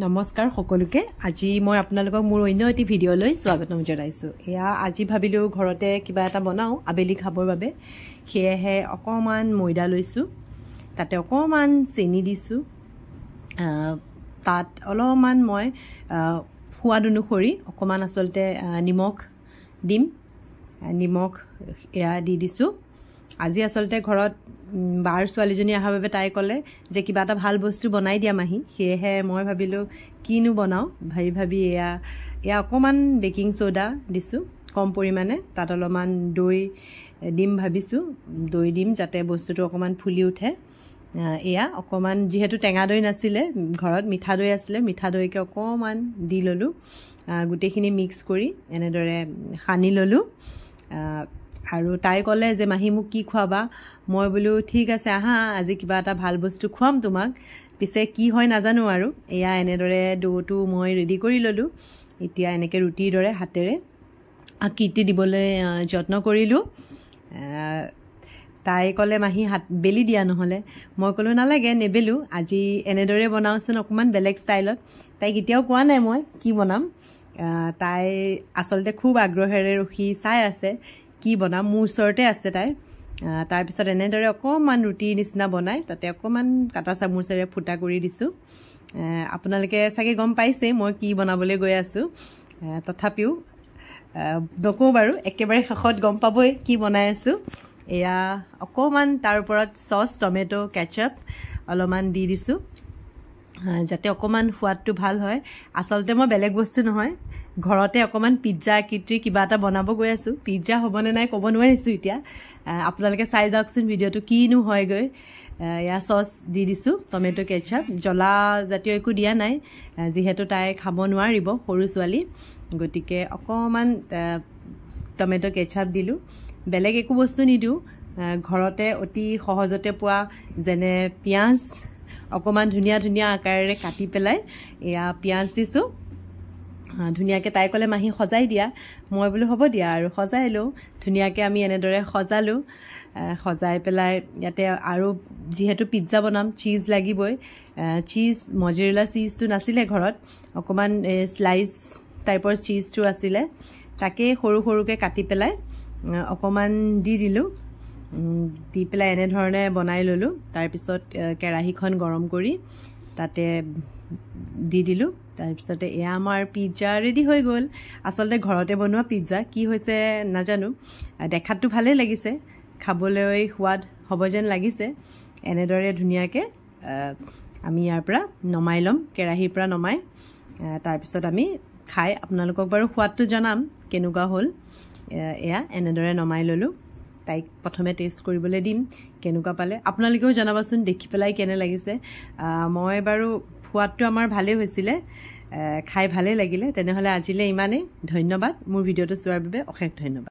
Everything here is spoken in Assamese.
নমস্কাৰ সকলোকে আজি মই আপোনালোকক মোৰ অন্য এটি ভিডিঅ'লৈ স্বাগতম জনাইছো। এয়া আজি ভাবিলো ঘৰতে কিবা এটা বনাও আবেলি খাবৰ বাবে। সেয়েহে অকমান ময়দা লৈছো, তাতে অকমান চেনি দিছো, তাত অলপমান মই সোৱাদ অনুসৰি অকমান আসলতে নিমখ দিম। নিমখ এয়া দি দিছো। আজি আসলতে ঘৰত বাৰ ছোৱালীজনী অহাৰ বাবে তাই ক'লে যে কিবা এটা ভাল বস্তু বনাই দিয়া মাহী। সেয়েহে মই ভাবিলো কিনো বনাও ভাবি এয়া অকমান বেকিং সোডা দিছো কম পৰিমাণে, তাত অলপমান দৈ দিম ভাবিছো। দৈ দিম যাতে বস্তুটো অকমান ফুলি উঠে। এয়া অকমান যেহেতু টেঙা দৈ নাছিলে ঘৰত, মিঠা দৈ আছিলে, মিঠা দৈকে অকমান দি ললো। গোটেইখিনি মিক্স কৰি এনেদৰে সানি ললো। আৰু তাই ক'লে যে মাহী মোক কি খুৱাবা? মই বোলো ঠিক আছে আহা, আজি কিবা এটা ভাল বস্তু খুৱাম তোমাক। পিছে কি হয় নাজানো আৰু। এয়া এনেদৰে ডোটো মই ৰেডি কৰি ললো। এতিয়া এনেকে ৰুটিৰ দৰে হাতেৰে আকৃতি দিবলৈ যত্ন কৰিলো। তাই ক'লে মাহী হাত বেলি দিয়া নহ'লে। মই ক'লো নালাগে, নেবেলো, আজি এনেদৰে বনাওচোন অকমান বেলেগ ষ্টাইলত। তাইক এতিয়াও কোৱা নাই মই কি বনাম। তাই আচলতে খুব আগ্ৰহেৰে ৰখি চাই আছে কি বনাম। মোৰ ওচৰতে আছে তাই। তাৰপিছত এনেদৰে অকমান ৰুটিৰ নিচিনা বনাই তাতে অকমান কাটা চামুচেৰে ফুটা কৰি দিছো। আপোনালোকে চাগে গম পাইছে মই কি বনাবলৈ গৈ আছো। তথাপিও নকওঁ বাৰু, একেবাৰে শেষত গম পাবই কি বনাই আছো। এয়া অকমান তাৰ ওপৰত চচ, টমেটো, কেচাপ অলপমান দি দিছো যাতে অকমান সোৱাদটো ভাল হয়। আচলতে মই বেলেগ বস্তু নহয়, ঘৰতে অকমান পিজ্জা আকৃতিৰ কিবা এটা বনাব গৈ আছো। পিজ্জা হ'বনে নাই ক'ব নোৱাৰিছো এতিয়া। আপোনালোকে চাই যাওকচোন ভিডিঅ'টো কিনো হয়গৈ। এয়া চচ দি দিছো, টমেটো, কেচাপ, জ্বলা জাতীয় একো দিয়া নাই যিহেতু তাই খাব নোৱাৰিব, সৰু ছোৱালী। গতিকে অকমান টমেটো কেচাপ দিলো। বেলেগ একো বস্তু নিদিওঁ, ঘৰতে অতি সহজতে পোৱা যেনে পিঁয়াজ অকমান ধুনীয়া ধুনীয়া আকাৰেৰে কাটি পেলাই এয়া পিঁয়াজ দিছো ধুনীয়াকে। তাই ক'লে মাহী সজাই দিয়া। মই বোলো হ'ব দিয়া আৰু সজাই লওঁ। ধুনীয়াকে আমি এনেদৰে সজালো। সজাই পেলাই ইয়াতে আৰু যিহেতু পিজ্জা বনাম চীজ লাগিবই। চীজ মজেৰেলা চীজটো নাছিলে ঘৰত, অকমান শ্লাইচ টাইপৰ চীজটো আছিলে, তাকে সৰু সৰুকে কাটি পেলাই অকমান দি দিলো। দি পেলাই এনেধৰণে বনাই ললো। তাৰপিছত কেৰাহীখন গৰম কৰি তাতে দি দিলো। তাৰপিছতে এয়া আমাৰ পিজ্জা ৰেডি হৈ গ'ল। আচলতে ঘৰতে বনোৱা পিজ্জা, কি হৈছে নাজানো, দেখাততো ভালেই লাগিছে, খাবলৈ সোৱাদ হ'ব যেন লাগিছে। এনেদৰে ধুনীয়াকে আমি ইয়াৰ পৰা নমাই ল'ম, কেৰাহীৰ পৰা নমাই। তাৰপিছত আমি খাই আপোনালোকক বাৰু সোৱাদটো জনাম কেনেকুৱা হ'ল। এয়া এনেদৰে নমাই ললো। তাইক প্ৰথমে টেষ্ট কৰিবলৈ দিম কেনেকুৱা পালে। আপোনালোকেও জনাবচোন দেখি পেলাই কেনে লাগিছে। মই বাৰু সোৱাদটো আমাৰ ভালেই হৈছিলে, খাই ভালেই লাগিলে। তেনেহ'লে আজিলৈ ইমানেই। ধন্যবাদ মোৰ ভিডিঅ'টো চোৱাৰ বাবে, অশেষ ধন্যবাদ।